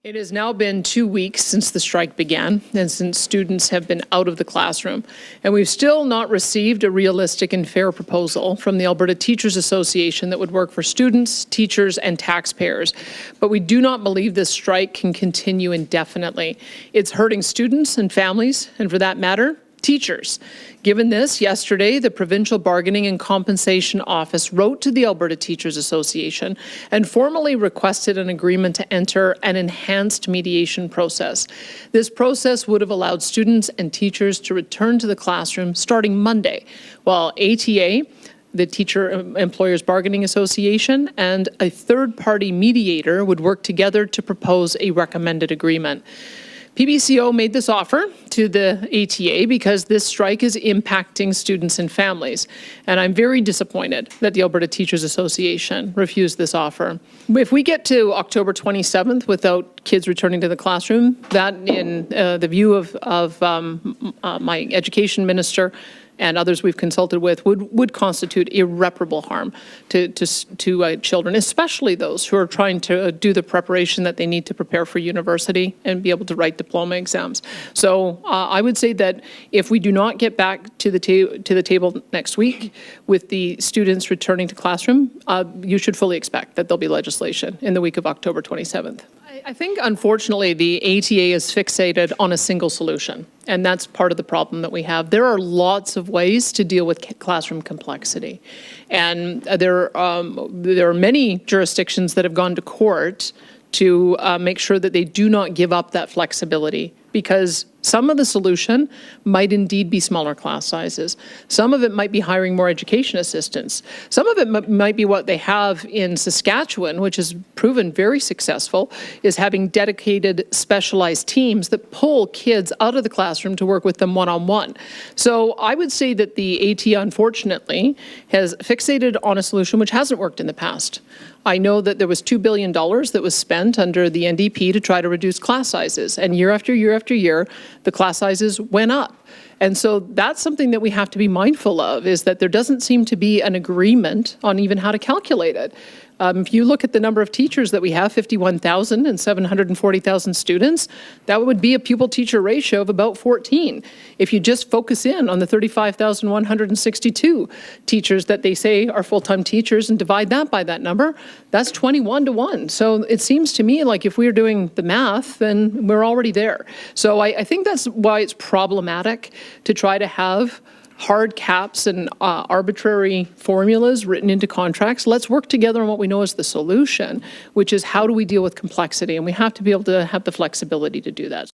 It has now been 2 weeks since the strike began and since students have been out of the classroom. And we've still not received a realistic and fair proposal from the Alberta Teachers Association that would work for students, teachers, and taxpayers. But we do not believe this strike can continue indefinitely. It's hurting students and families, and for that matter, teachers. Given this, yesterday, the Provincial Bargaining and Compensation Office wrote to the Alberta Teachers Association and formally requested an agreement to enter an enhanced mediation process. This process would have allowed students and teachers to return to the classroom starting Monday, while ATA, the Teacher Employers Bargaining Association, and a third-party mediator would work together to propose a recommended agreement. PBCO made this offer to the ATA because this strike is impacting students and families. And I'm very disappointed that the Alberta Teachers Association refused this offer. If we get to October 27th without kids returning to the classroom, that in the view of my education minister and others we've consulted with, would constitute irreparable harm to children, especially those who are trying to do the preparation that they need to prepare for university and be able to write diploma exams. So I would say that if we do not get back to the table next week with the students returning to classroom, you should fully expect that there'll be legislation in the week of October 27th. I think, unfortunately, the ATA is fixated on a single solution, and that's part of the problem that we have. There are lots of ways to deal with classroom complexity, and there are many jurisdictions that have gone to court to make sure that they do not give up that flexibility, because some of the solution might indeed be smaller class sizes. Some of it might be hiring more education assistants. Some of it might be what they have in Saskatchewan, which has proven very successful, is having dedicated specialized teams that pull kids out of the classroom to work with them one-on-one. So I would say that the AT, unfortunately, has fixated on a solution which hasn't worked in the past. I know that there was $2 billion that was spent under the NDP to try to reduce class sizes, and year after year after year, the class sizes went up. And so that's something that we have to be mindful of, is that there doesn't seem to be an agreement on even how to calculate it. If you look at the number of teachers that we have, 51,000 and 740,000 students, that would be a pupil-teacher ratio of about 14. If you just focus in on the 35,162 teachers that they say are full-time teachers and divide that by that number, that's 21 to 1. So it seems to me like if we're doing the math, then we're already there. So I think that's why it's problematic to try to have hard caps and arbitrary formulas written into contracts. Let's work together on what we know is the solution, which is how do we deal with complexity, and we have to be able to have the flexibility to do that.